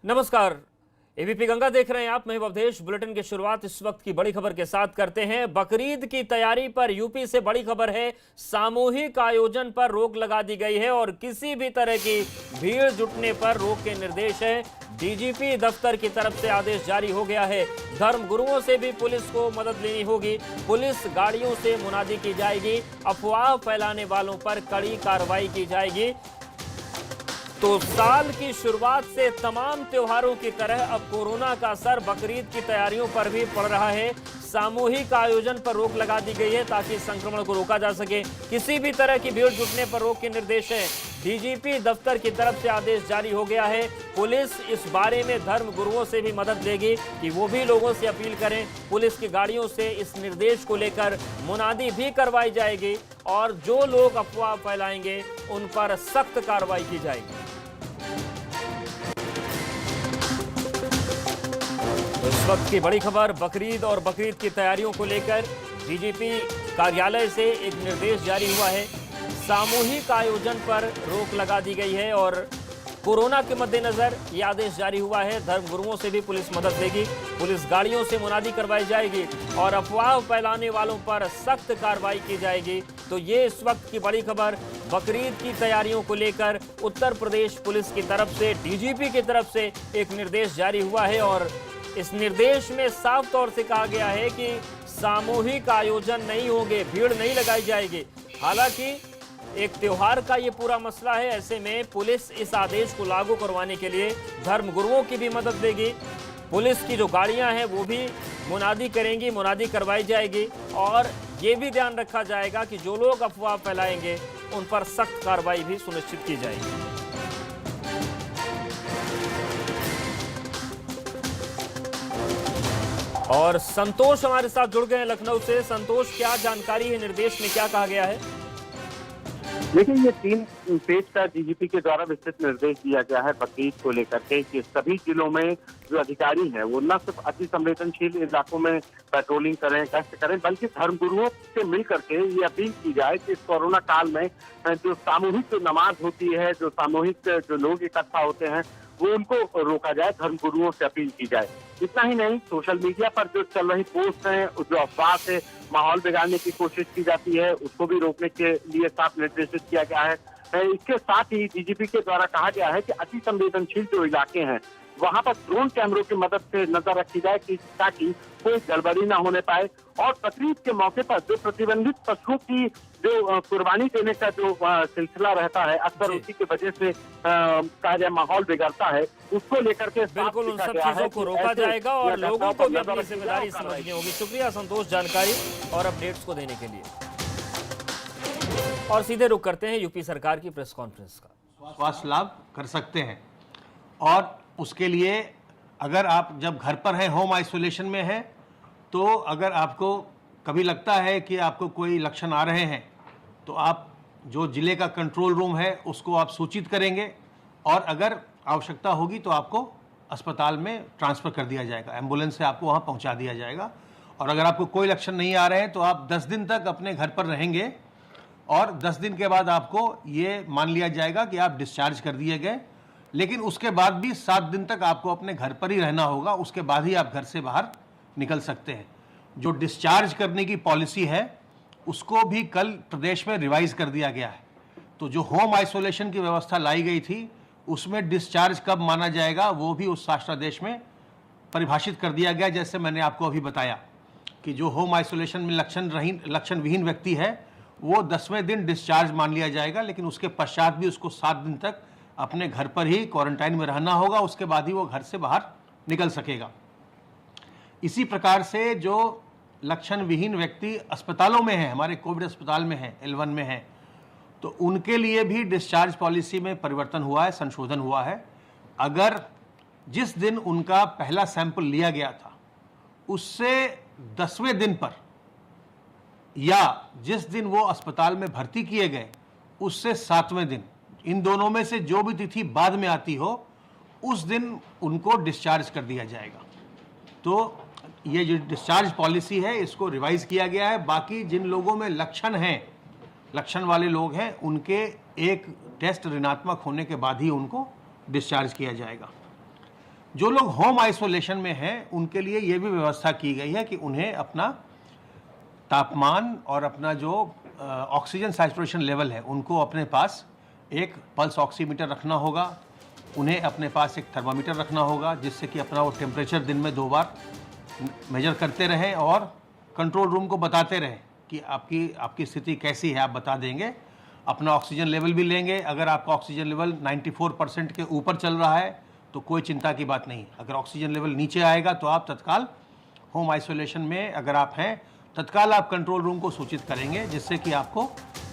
नमस्कार, एबीपी गंगा देख रहे हैं आप। मैं अवधेश। बुलेटिन की शुरुआत इस वक्त की बड़ी खबर के साथ करते हैं। बकरीद की तैयारी पर यूपी से बड़ी खबर है। सामूहिक आयोजन पर रोक लगा दी गई है और किसी भी तरह की भीड़ जुटने पर रोक के निर्देश है। डीजीपी दफ्तर की तरफ से आदेश जारी हो गया है। धर्मगुरुओं से भी पुलिस को मदद लेनी होगी। पुलिस गाड़ियों से मुनादी की जाएगी। अफवाह फैलाने वालों पर कड़ी कार्रवाई की जाएगी। तो साल की शुरुआत से तमाम त्योहारों की तरह अब कोरोना का असर बकरीद की तैयारियों पर भी पड़ रहा है। सामूहिक आयोजन पर रोक लगा दी गई है ताकि संक्रमण को रोका जा सके। किसी भी तरह की भीड़ जुटने पर रोक के निर्देश है। डीजीपी दफ्तर की तरफ से आदेश जारी हो गया है। पुलिस इस बारे में धर्म गुरुओं से भी मदद लेगी कि वो भी लोगों से अपील करें। पुलिस की गाड़ियों से इस निर्देश को लेकर मुनादी भी करवाई जाएगी और जो लोग अफवाह फैलाएंगे उन पर सख्त कार्रवाई की जाएगी। तो इस वक्त की बड़ी खबर बकरीद और बकरीद की तैयारियों को लेकर डीजीपी कार्यालय से एक निर्देश जारी हुआ है। सामूहिक आयोजन पर रोक लगा दी गई है और कोरोना के मद्देनजर ये आदेश जारी हुआ है। धर्मगुरुओं से भी पुलिस मदद देगी। पुलिस गाड़ियों से मुनादी करवाई जाएगी और अफवाह फैलाने वालों पर सख्त कार्रवाई की जाएगी। तो ये इस वक्त की बड़ी खबर बकरीद की तैयारियों को लेकर उत्तर प्रदेश पुलिस की तरफ से डीजीपी की तरफ से एक निर्देश जारी हुआ है और इस निर्देश में साफ तौर से कहा गया है कि सामूहिक आयोजन नहीं होंगे, भीड़ नहीं लगाई जाएगी। हालांकि एक त्योहार का ये पूरा मसला है, ऐसे में पुलिस इस आदेश को लागू करवाने के लिए धर्मगुरुओं की भी मदद देगी। पुलिस की जो गाड़ियां हैं वो भी मुनादी करेंगी, मुनादी करवाई जाएगी और ये भी ध्यान रखा जाएगा कि जो लोग अफवाह फैलाएंगे उन पर सख्त कार्रवाई भी सुनिश्चित की जाएगी। और संतोष हमारे साथ जुड़ गए हैं लखनऊ से। संतोष, क्या जानकारी है, निर्देश में क्या कहा गया है? देखिए, ये 3 पेज का डीजीपी के द्वारा विस्तृत निर्देश दिया गया है बकरीद को लेकर के कि सभी जिलों में जो अधिकारी हैं वो न सिर्फ अति संवेदनशील इलाकों में पेट्रोलिंग करें, गश्त करें, बल्कि धर्मगुरुओं से मिल करके ये अपील की जाए कि इस कोरोना काल में जो सामूहिक जो नमाज होती है, जो सामूहिक जो लोग इकट्ठा होते हैं, वो उनको रोका जाए, धर्मगुरुओं से अपील की जाए। इतना ही नहीं, सोशल मीडिया पर जो चल रही पोस्ट हैं, जो अफवाह से माहौल बिगाड़ने की कोशिश की जाती है, उसको भी रोकने के लिए साफ निर्देशित किया गया है। इसके साथ ही डीजीपी के द्वारा कहा गया है कि अति संवेदनशील जो इलाके हैं वहां पर ड्रोन कैमरों की मदद से नजर रखी जाए कि ताकि कोई गड़बड़ी ना होने पाए और बकरीद के मौके पर जो प्रतिबंधित पशुओं की जो कुर्बानी देने का जो सिलसिला रहता है, अक्सर उसी की वजह से कहा जाए माहौल बिगड़ता है, उसको लेकर के बिल्कुल उन सब चीजों को रोका जाएगा और लोगों को भी अपनी जिम्मेदारी समझनी होगी। शुक्रिया संतोष जानकारी और अपडेट्स को देने के लिए। और सीधे रुख करते हैं यूपी सरकार की प्रेस कॉन्फ्रेंस का। स्वास्थ्य लाभ कर सकते हैं और उसके लिए अगर आप जब घर पर हैं, होम आइसोलेशन में हैं, तो अगर आपको कभी लगता है कि आपको कोई लक्षण आ रहे हैं तो आप जो जिले का कंट्रोल रूम है उसको आप सूचित करेंगे और अगर आवश्यकता होगी तो आपको अस्पताल में ट्रांसफ़र कर दिया जाएगा, एम्बुलेंस से आपको वहाँ पहुँचा दिया जाएगा। और अगर आपको कोई लक्षण नहीं आ रहे हैं तो आप 10 दिन तक अपने घर पर रहेंगे और 10 दिन के बाद आपको ये मान लिया जाएगा कि आप डिस्चार्ज कर दिए गए। लेकिन उसके बाद भी 7 दिन तक आपको अपने घर पर ही रहना होगा, उसके बाद ही आप घर से बाहर निकल सकते हैं। जो डिस्चार्ज करने की पॉलिसी है उसको भी कल प्रदेश में रिवाइज कर दिया गया है। तो जो होम आइसोलेशन की व्यवस्था लाई गई थी उसमें डिस्चार्ज कब माना जाएगा वो भी उस शासनादेश में परिभाषित कर दिया गया। जैसे मैंने आपको अभी बताया कि जो होम आइसोलेशन में लक्षण विहीन व्यक्ति है वो 10वें दिन डिस्चार्ज मान लिया जाएगा, लेकिन उसके पश्चात भी उसको 7 दिन तक अपने घर पर ही क्वारंटाइन में रहना होगा, उसके बाद ही वो घर से बाहर निकल सकेगा। इसी प्रकार से जो लक्षण विहीन व्यक्ति अस्पतालों में हैं, हमारे कोविड अस्पताल में हैं, L1 में हैं, तो उनके लिए भी डिस्चार्ज पॉलिसी में परिवर्तन हुआ है, संशोधन हुआ है। अगर जिस दिन उनका पहला सैंपल लिया गया था उससे 10वें दिन पर या जिस दिन वो अस्पताल में भर्ती किए गए उससे 7वें दिन, इन दोनों में से जो भी तिथि बाद में आती हो उस दिन उनको डिस्चार्ज कर दिया जाएगा। तो ये जो डिस्चार्ज पॉलिसी है इसको रिवाइज किया गया है। बाकी जिन लोगों में लक्षण हैं, लक्षण वाले लोग हैं, उनके एक टेस्ट ऋणात्मक होने के बाद ही उनको डिस्चार्ज किया जाएगा। जो लोग होम आइसोलेशन में हैं उनके लिए ये भी व्यवस्था की गई है कि उन्हें अपना तापमान और अपना जो ऑक्सीजन सैचुरेशन लेवल है उनको अपने पास एक पल्स ऑक्सीमीटर रखना होगा, उन्हें अपने पास एक थर्मामीटर रखना होगा, जिससे कि अपना वो टेम्परेचर दिन में 2 बार मेजर करते रहें और कंट्रोल रूम को बताते रहें कि आपकी स्थिति कैसी है, आप बता देंगे। अपना ऑक्सीजन लेवल भी लेंगे। अगर आपका ऑक्सीजन लेवल 94% के ऊपर चल रहा है तो कोई चिंता की बात नहीं। अगर ऑक्सीजन लेवल नीचे आएगा तो आप तत्काल होम आइसोलेशन में अगर आप हैं, तत्काल आप कंट्रोल रूम को सूचित करेंगे, जिससे कि आपको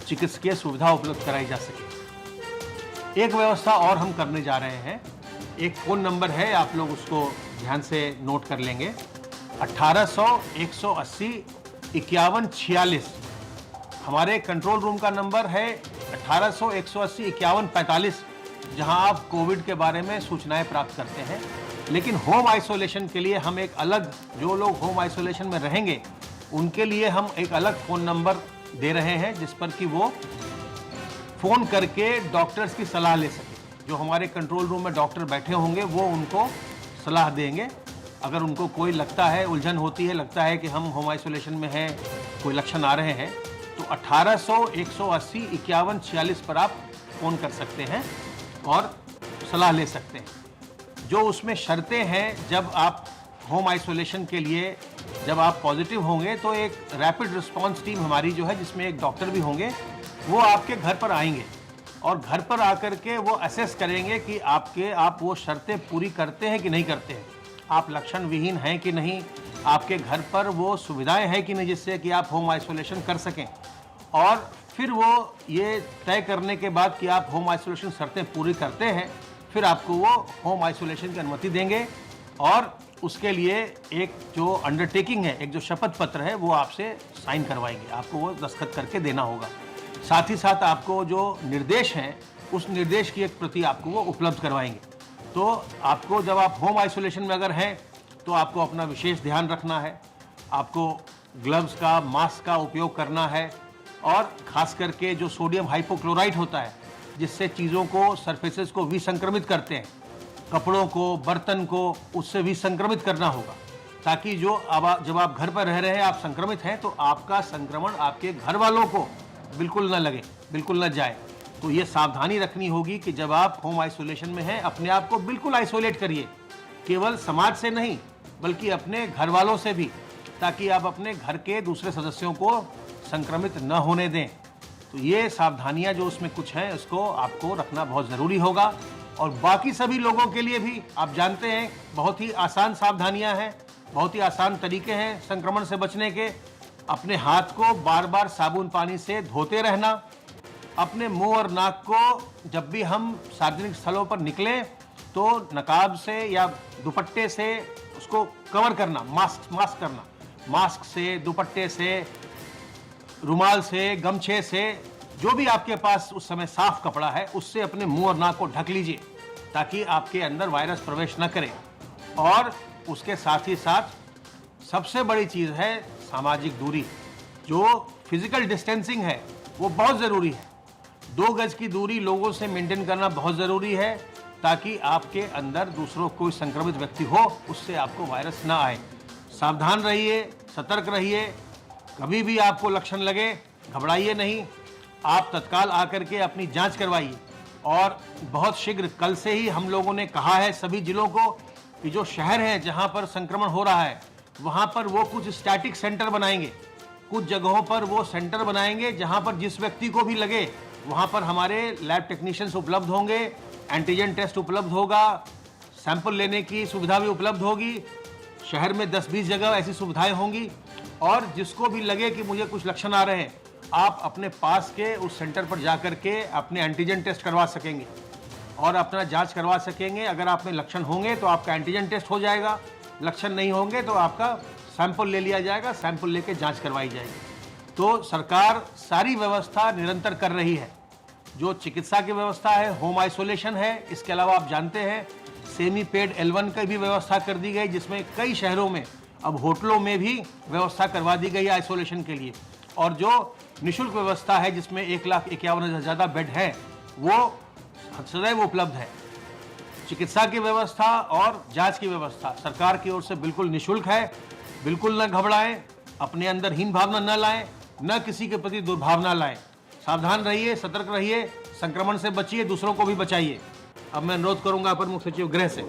चिकित्सकीय सुविधा उपलब्ध कराई जा सके। एक व्यवस्था और हम करने जा रहे हैं। एक फ़ोन नंबर है, आप लोग उसको ध्यान से नोट कर लेंगे, 1800 180 51 46। हमारे कंट्रोल रूम का नंबर है 1800 180 51 45, जहां आप कोविड के बारे में सूचनाएं प्राप्त करते हैं। लेकिन होम आइसोलेशन के लिए हम एक अलग, जो लोग होम आइसोलेशन में रहेंगे उनके लिए हम एक अलग फ़ोन नंबर दे रहे हैं, जिस पर कि वो फ़ोन करके डॉक्टर्स की सलाह ले सकें। जो हमारे कंट्रोल रूम में डॉक्टर बैठे होंगे वो उनको सलाह देंगे। अगर उनको कोई लगता है, उलझन होती है, लगता है कि हम होम आइसोलेशन में हैं, कोई लक्षण आ रहे हैं, तो 1800 180 51 46 पर आप फ़ोन कर सकते हैं और सलाह ले सकते हैं। जो उसमें शर्तें हैं, जब आप होम आइसोलेशन के लिए जब आप पॉजिटिव होंगे तो एक रैपिड रिस्पांस टीम हमारी जो है, जिसमें एक डॉक्टर भी होंगे, वो आपके घर पर आएंगे और घर पर आकर के वो असेस करेंगे कि आप वो शर्तें पूरी करते हैं कि नहीं करते हैं, आप लक्षण विहीन हैं कि नहीं, आपके घर पर वो सुविधाएं हैं कि नहीं जिससे कि आप होम आइसोलेशन कर सकें। और फिर वो ये तय करने के बाद कि आप होम आइसोलेशन शर्तें पूरी करते हैं, फिर आपको वो होम आइसोलेशन की अनुमति देंगे और उसके लिए एक जो अंडरटेकिंग है, एक जो शपथ पत्र है, वो आपसे साइन करवाएंगे, आपको वो दस्तखत करके देना होगा। साथ ही साथ आपको जो निर्देश हैं, उस निर्देश की एक प्रति आपको वो उपलब्ध करवाएंगे। तो आपको जब आप होम आइसोलेशन में अगर हैं तो आपको अपना विशेष ध्यान रखना है, आपको ग्लव्स का, मास्क का उपयोग करना है और ख़ास करके जो सोडियम हाइपोक्लोराइट होता है, जिससे चीज़ों को, सरफेसेस को विसंक्रमित करते हैं, कपड़ों को, बर्तन को, उससे विसंक्रमित करना होगा, ताकि जब आप घर पर रह रहे हैं, आप संक्रमित हैं, तो आपका संक्रमण आपके घर वालों को बिल्कुल न लगे, बिल्कुल न जाए। तो ये सावधानी रखनी होगी कि जब आप होम आइसोलेशन में हैं, अपने आप को बिल्कुल आइसोलेट करिए, केवल समाज से नहीं बल्कि अपने घर वालों से भी, ताकि आप अपने घर के दूसरे सदस्यों को संक्रमित न होने दें। तो ये सावधानियां जो उसमें कुछ हैं, उसको आपको रखना बहुत ज़रूरी होगा। और बाकी सभी लोगों के लिए भी आप जानते हैं, बहुत ही आसान सावधानियां हैं, बहुत ही आसान तरीके हैं संक्रमण से बचने के। अपने हाथ को बार बार साबुन पानी से धोते रहना, अपने मुंह और नाक को जब भी हम सार्वजनिक स्थलों पर निकलें तो नकाब से या दुपट्टे से उसको कवर करना, मास्क करना, मास्क से, दुपट्टे से, रुमाल से, गमछे से, जो भी आपके पास उस समय साफ कपड़ा है, उससे अपने मुंह और नाक को ढक लीजिए, ताकि आपके अंदर वायरस प्रवेश न करे। और उसके साथ ही साथ सबसे बड़ी चीज़ है सामाजिक दूरी। जो फिजिकल डिस्टेंसिंग है वो बहुत ज़रूरी है। 2 गज की दूरी लोगों से मेंटेन करना बहुत ज़रूरी है, ताकि आपके अंदर दूसरों कोई संक्रमित व्यक्ति हो, उससे आपको वायरस ना आए। सावधान रहिए, सतर्क रहिए। कभी भी आपको लक्षण लगे, घबराइए नहीं, आप तत्काल आकर के अपनी जांच करवाइए। और बहुत शीघ्र, कल से ही हम लोगों ने कहा है सभी जिलों को कि जो शहर हैं जहां पर संक्रमण हो रहा है, वहां पर वो कुछ स्टैटिक सेंटर बनाएंगे, कुछ जगहों पर वो सेंटर बनाएंगे जहां पर जिस व्यक्ति को भी लगे वहां पर हमारे लैब टेक्नीशियंस उपलब्ध होंगे, एंटीजन टेस्ट उपलब्ध होगा, सैंपल लेने की सुविधा भी उपलब्ध होगी। शहर में 10-20 जगह ऐसी सुविधाएं होंगी और जिसको भी लगे कि मुझे कुछ लक्षण आ रहे हैं, आप अपने पास के उस सेंटर पर जाकर के अपने एंटीजन टेस्ट करवा सकेंगे और अपना जांच करवा सकेंगे। अगर आप में लक्षण होंगे तो आपका एंटीजन टेस्ट हो जाएगा, लक्षण नहीं होंगे तो आपका सैंपल ले लिया जाएगा, सैंपल लेके जांच करवाई जाएगी। तो सरकार सारी व्यवस्था निरंतर कर रही है। जो चिकित्सा की व्यवस्था है, होम आइसोलेशन है, इसके अलावा आप जानते हैं सेमी पेड L1 की भी व्यवस्था कर दी गई, जिसमें कई शहरों में अब होटलों में भी व्यवस्था करवा दी गई है आइसोलेशन के लिए। और जो निःशुल्क व्यवस्था है, जिसमें 1,51,000 से ज़्यादा बेड हैं, वो सदैव उपलब्ध है। चिकित्सा की व्यवस्था और जांच की व्यवस्था सरकार की ओर से बिल्कुल निःशुल्क है। बिल्कुल न घबराएं, अपने अंदर हीन भावना न लाएं, न किसी के प्रति दुर्भावना लाएं। सावधान रहिए, सतर्क रहिए, संक्रमण से बचिए, दूसरों को भी बचाइए। अब मैं अनुरोध करूंगा अपर मुख्य सचिव गृह से।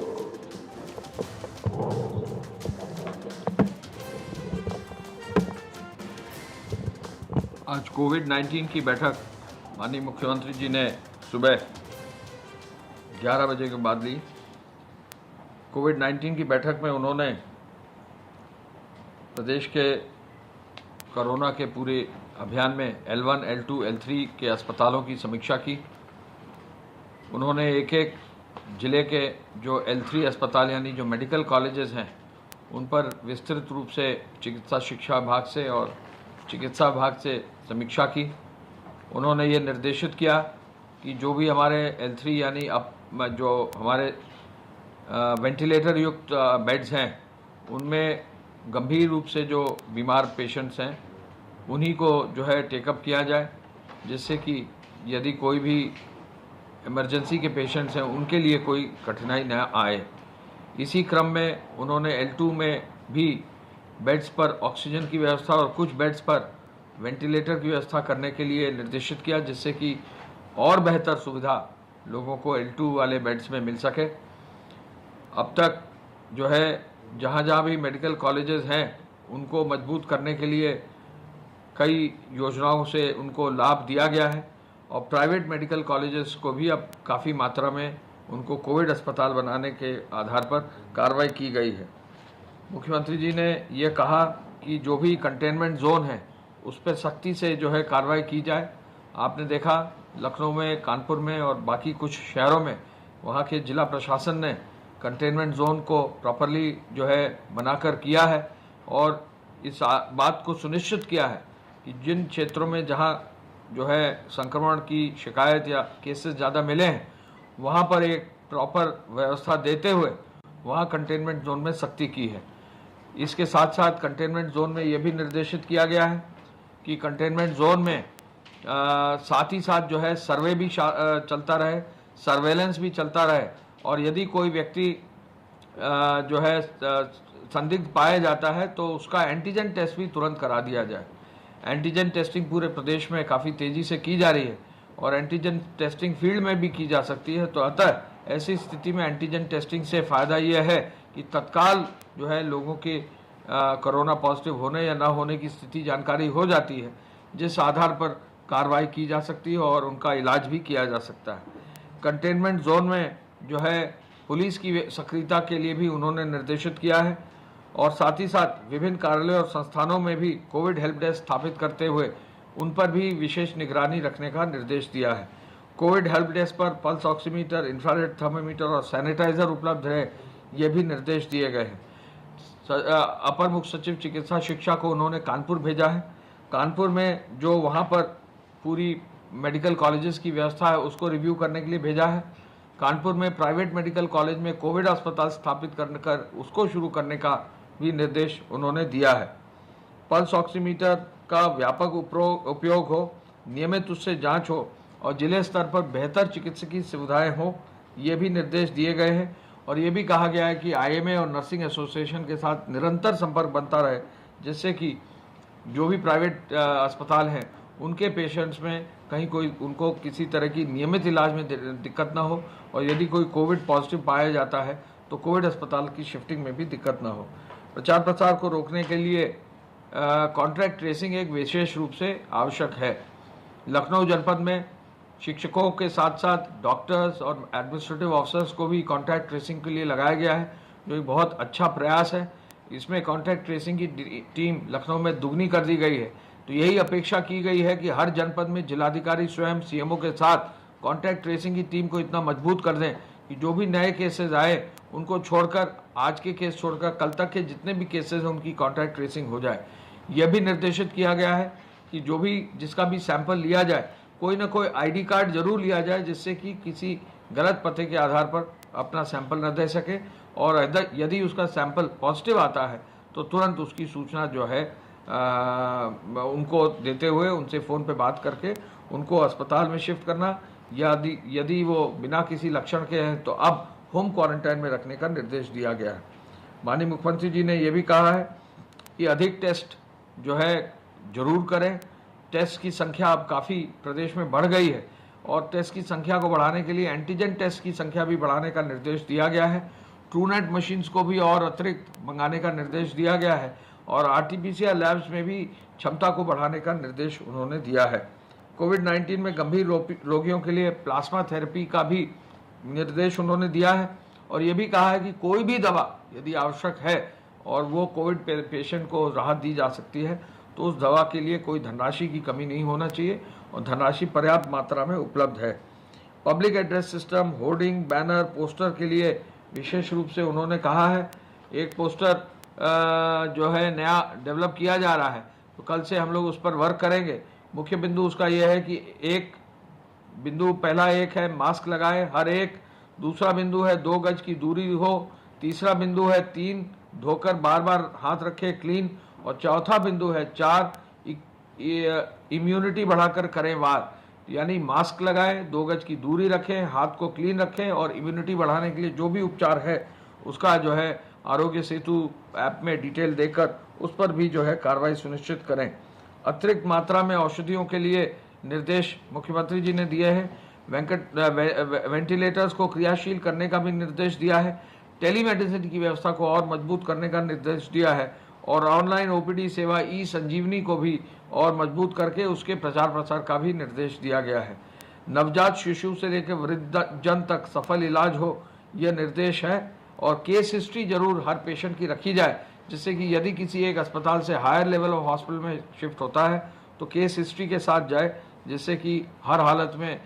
आज कोविड-19 की बैठक माननीय मुख्यमंत्री जी ने सुबह 11 बजे के बाद ली। कोविड-19 की बैठक में उन्होंने प्रदेश के कोरोना के पूरे अभियान में L1, L2, L3 के अस्पतालों की समीक्षा की। उन्होंने एक एक जिले के जो L3 अस्पताल यानी जो मेडिकल कॉलेजेस हैं उन पर विस्तृत रूप से चिकित्सा शिक्षा विभाग से और चिकित्सा विभाग से समीक्षा की। उन्होंने ये निर्देशित किया कि जो भी हमारे L3 यानी अब जो हमारे वेंटिलेटर युक्त बेड्स हैं उनमें गंभीर रूप से जो बीमार पेशेंट्स हैं उन्हीं को जो है टेकअप किया जाए, जिससे कि यदि कोई भी इमरजेंसी के पेशेंट्स हैं उनके लिए कोई कठिनाई न आए। इसी क्रम में उन्होंने L2 में भी बेड्स पर ऑक्सीजन की व्यवस्था और कुछ बेड्स पर वेंटिलेटर की व्यवस्था करने के लिए निर्देशित किया, जिससे कि और बेहतर सुविधा लोगों को L2 वाले बेड्स में मिल सके। अब तक जो है जहाँ भी मेडिकल कॉलेजेस हैं उनको मजबूत करने के लिए कई योजनाओं से उनको लाभ दिया गया है और प्राइवेट मेडिकल कॉलेजेस को भी अब काफ़ी मात्रा में उनको कोविड अस्पताल बनाने के आधार पर कार्रवाई की गई है। मुख्यमंत्री जी ने ये कहा कि जो भी कंटेनमेंट जोन है उस पर सख्ती से जो है कार्रवाई की जाए। आपने देखा लखनऊ में, कानपुर में और बाकी कुछ शहरों में वहाँ के जिला प्रशासन ने कंटेनमेंट जोन को प्रॉपरली जो है बनाकर किया है और इस बात को सुनिश्चित किया है कि जिन क्षेत्रों में जहाँ जो है संक्रमण की शिकायत या केसेस ज़्यादा मिले हैं वहाँ पर एक प्रॉपर व्यवस्था देते हुए वहाँ कंटेनमेंट जोन में सख्ती की है। इसके साथ साथ कंटेनमेंट जोन में ये भी निर्देशित किया गया है कि कंटेनमेंट जोन में साथ ही साथ जो है सर्वे भी चलता रहे, सर्वेलेंस भी चलता रहे और यदि कोई व्यक्ति जो है संदिग्ध पाया जाता है तो उसका एंटीजन टेस्ट भी तुरंत करा दिया जाए। एंटीजन टेस्टिंग पूरे प्रदेश में काफ़ी तेज़ी से की जा रही है और एंटीजन टेस्टिंग फील्ड में भी की जा सकती है। तो अतः ऐसी स्थिति में एंटीजन टेस्टिंग से फ़ायदा यह है कि तत्काल जो है लोगों के कोरोना पॉजिटिव होने या ना होने की स्थिति जानकारी हो जाती है, जिस आधार पर कार्रवाई की जा सकती है और उनका इलाज भी किया जा सकता है। कंटेनमेंट जोन में जो है पुलिस की सक्रियता के लिए भी उन्होंने निर्देशित किया है और साथ ही साथ विभिन्न कार्यालयों और संस्थानों में भी कोविड हेल्प डेस्क स्थापित करते हुए उन पर भी विशेष निगरानी रखने का निर्देश दिया है। कोविड हेल्प डेस्क पर पल्स ऑक्सीमीटर, इंफ्रारेड थर्मोमीटर और सैनिटाइजर उपलब्ध रहे, ये भी निर्देश दिए गए हैं। अपर मुख्य सचिव चिकित्सा शिक्षा को उन्होंने कानपुर भेजा है। कानपुर में जो वहाँ पर पूरी मेडिकल कॉलेजेस की व्यवस्था है उसको रिव्यू करने के लिए भेजा है। कानपुर में प्राइवेट मेडिकल कॉलेज में कोविड अस्पताल स्थापित कर उसको शुरू करने का भी निर्देश उन्होंने दिया है। पल्स ऑक्सीमीटर का व्यापक उपयोग हो, नियमित उससे जांच हो और जिले स्तर पर बेहतर चिकित्सकीय सुविधाएं हो, ये भी निर्देश दिए गए हैं। और ये भी कहा गया है कि IMA और नर्सिंग एसोसिएशन के साथ निरंतर संपर्क बनता रहे, जिससे कि जो भी प्राइवेट अस्पताल हैं उनके पेशेंट्स में कहीं कोई उनको किसी तरह की नियमित इलाज में दिक्कत ना हो और यदि कोई कोविड पॉजिटिव पाया जाता है तो कोविड अस्पताल की शिफ्टिंग में भी दिक्कत ना हो। प्रचार प्रसार को रोकने के लिए कॉन्ट्रैक्ट ट्रेसिंग एक विशेष रूप से आवश्यक है। लखनऊ जनपद में शिक्षकों के साथ साथ डॉक्टर्स और एडमिनिस्ट्रेटिव ऑफिसर्स को भी कॉन्ट्रैक्ट ट्रेसिंग के लिए लगाया गया है, जो एक बहुत अच्छा प्रयास है। इसमें कॉन्ट्रैक्ट ट्रेसिंग की टीम लखनऊ में दुगनी कर दी गई है। तो यही अपेक्षा की गई है कि हर जनपद में जिलाधिकारी स्वयं CMO के साथ कॉन्ट्रैक्ट ट्रेसिंग की टीम को इतना मजबूत कर दें कि जो भी नए केसेस आए उनको छोड़कर, आज के केस छोड़कर कल तक के जितने भी केसेस हैं उनकी कॉन्ट्रैक्ट ट्रेसिंग हो जाए। यह भी निर्देशित किया गया है कि जो भी जिसका भी सैंपल लिया जाए कोई ना कोई ID कार्ड जरूर लिया जाए, जिससे कि किसी गलत पते के आधार पर अपना सैंपल न दे सके और यदि उसका सैंपल पॉजिटिव आता है तो तुरंत उसकी सूचना जो है उनको देते हुए उनसे फ़ोन पे बात करके उनको अस्पताल में शिफ्ट करना, यदि वो बिना किसी लक्षण के हैं तो अब होम क्वारंटाइन में रखने का निर्देश दिया गया है। माननीय मुख्यमंत्री जी ने यह भी कहा है कि अधिक टेस्ट जो है जरूर करें। टेस्ट की संख्या अब काफ़ी प्रदेश में बढ़ गई है और टेस्ट की संख्या को बढ़ाने के लिए एंटीजन टेस्ट की संख्या भी बढ़ाने का निर्देश दिया गया है। ट्रूनेट मशीन्स को भी और अतिरिक्त मंगाने का निर्देश दिया गया है और आरटीपीसीआर लैब्स में भी क्षमता को बढ़ाने का निर्देश उन्होंने दिया है। कोविड-19 में गंभीर रोगियों के लिए प्लाज्मा थेरेपी का भी निर्देश उन्होंने दिया है और ये भी कहा है कि कोई भी दवा यदि आवश्यक है और वो कोविड पेशेंट को राहत दी जा सकती है तो उस दवा के लिए कोई धनराशि की कमी नहीं होना चाहिए और धनराशि पर्याप्त मात्रा में उपलब्ध है। Public address system, hoarding, banner, poster के लिए विशेष रूप से उन्होंने कहा है। एक पोस्टर जो है नया डेवलप किया जा रहा है तो कल से हम लोग उस पर वर्क करेंगे। मुख्य बिंदु उसका यह है कि एक बिंदु, पहला एक है मास्क लगाएं हर एक, दूसरा बिंदु है 2 गज की दूरी हो, तीसरा बिंदु है 3 धोकर बार बार हाथ रखें क्लीन और चौथा बिंदु है 4 इम्यूनिटी बढ़ाकर करें वार। यानी मास्क लगाएं, 2 गज की दूरी रखें, हाथ को क्लीन रखें और इम्यूनिटी बढ़ाने के लिए जो भी उपचार है उसका जो है आरोग्य सेतु ऐप में डिटेल देकर उस पर भी जो है कार्रवाई सुनिश्चित करें। अतिरिक्त मात्रा में औषधियों के लिए निर्देश मुख्यमंत्री जी ने दिए हैं। वेंटिलेटर्स को क्रियाशील करने का भी निर्देश दिया है। टेलीमेडिसिन की व्यवस्था को और मजबूत करने का निर्देश दिया है और ऑनलाइन ओपीडी सेवा ई-संजीवनी को भी और मजबूत करके उसके प्रचार प्रसार का भी निर्देश दिया गया है। नवजात शिशु से लेकर वृद्धजन तक सफल इलाज हो, यह निर्देश है और केस हिस्ट्री जरूर हर पेशेंट की रखी जाए, जिससे कि यदि किसी एक अस्पताल से हायर लेवल ऑफ हॉस्पिटल में शिफ्ट होता है तो केस हिस्ट्री के साथ जाए, जिससे कि हर हालत में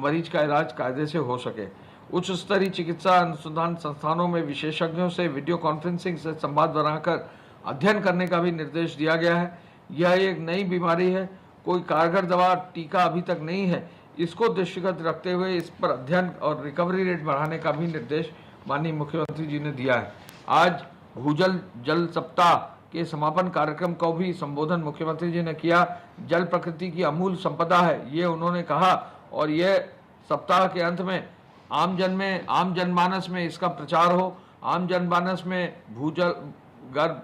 मरीज का इलाज कायदे से हो सके। उच्च स्तरीय चिकित्सा अनुसंधान संस्थानों में विशेषज्ञों से वीडियो कॉन्फ्रेंसिंग से संवाद बनाकर अध्ययन करने का भी निर्देश दिया गया है। यह एक नई बीमारी है, कोई कारगर दवा टीका अभी तक नहीं है। इसको दृष्टिगत रखते हुए इस पर अध्ययन और रिकवरी रेट बढ़ाने का भी निर्देश माननीय मुख्यमंत्री जी ने दिया है। आज भूजल जल सप्ताह के समापन कार्यक्रम को भी संबोधन मुख्यमंत्री जी ने किया। जल प्रकृति की अमूल्य संपदा है, ये उन्होंने कहा और ये सप्ताह के अंत में आम जनमानस में इसका प्रचार हो। आम जनमानस में भूजल गर्भ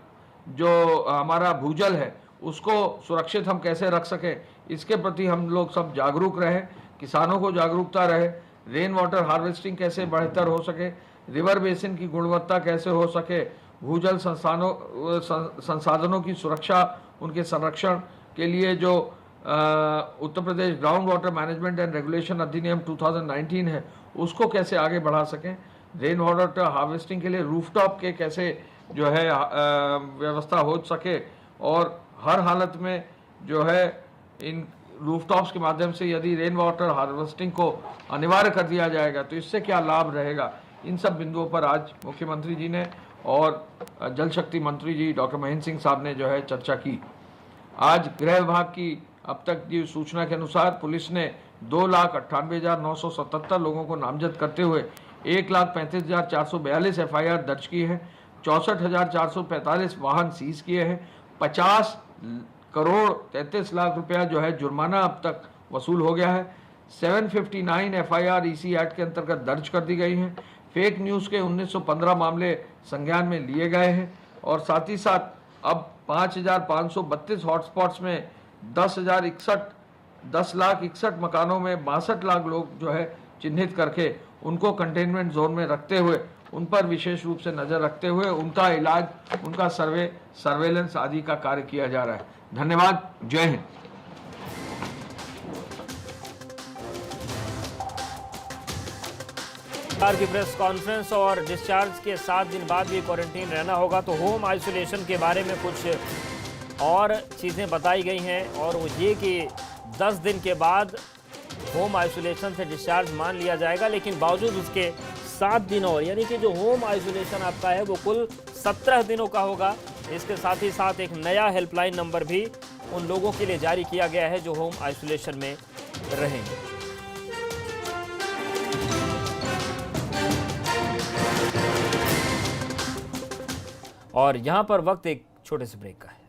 जो हमारा भूजल है उसको सुरक्षित हम कैसे रख सकें, इसके प्रति हम लोग सब जागरूक रहें, किसानों को जागरूकता रहे। रेन वाटर हार्वेस्टिंग कैसे बेहतर हो सके, रिवर बेसिन की गुणवत्ता कैसे हो सके, भूजल संसाधनों की सुरक्षा, उनके संरक्षण के लिए जो Uttar Pradesh ground water management and regulation अधिनियम 2019 है उसको कैसे आगे बढ़ा सकें। रेन वाटर हार्वेस्टिंग के लिए रूफटॉप के कैसे जो है व्यवस्था हो सके और हर हालत में जो है इन रूफटॉप्स के माध्यम से यदि रेन वाटर हार्वेस्टिंग को अनिवार्य कर दिया जाएगा तो इससे क्या लाभ रहेगा। इन सब बिंदुओं पर आज मुख्यमंत्री जी ने और जल शक्ति मंत्री जी डॉक्टर महेंद्र सिंह साहब ने जो है चर्चा की। आज गृह विभाग की अब तक की सूचना के अनुसार पुलिस ने 2,98,977 लोगों को नामजद करते हुए 1,35,442 FIR दर्ज की है। 64,445 वाहन सीज किए हैं। 50 करोड़ 33 लाख रुपया जो है जुर्माना अब तक वसूल हो गया है। 759 FIR EC एक्ट के अंतर्गत दर्ज कर दी गई हैं। फेक न्यूज़ के 1915 मामले संज्ञान में लिए गए हैं और साथ ही साथ अब 5,532 हॉटस्पॉट्स में 10,61 मकानों में 62 लाख लोग जो है चिन्हित करके उनको कंटेनमेंट जोन में रखते हुए उन पर विशेष रूप से नज़र रखते हुए उनका इलाज, उनका सर्वेलेंस आदि का कार्य किया जा रहा है। धन्यवाद। जय हिंद। सरकार की प्रेस कॉन्फ्रेंस और डिस्चार्ज के 7 दिन बाद भी क्वारंटीन रहना होगा तो होम आइसोलेशन के बारे में कुछ और चीज़ें बताई गई हैं और वो ये कि 10 दिन के बाद होम आइसोलेशन से डिस्चार्ज मान लिया जाएगा, लेकिन बावजूद उसके 7 दिन और, यानी कि जो होम आइसोलेशन आपका है वो कुल 17 दिनों का होगा। इसके साथ ही साथ एक नया हेल्पलाइन नंबर भी उन लोगों के लिए जारी किया गया है जो होम आइसोलेशन में रहेंगे। और यहाँ पर वक्त एक छोटे से ब्रेक का है।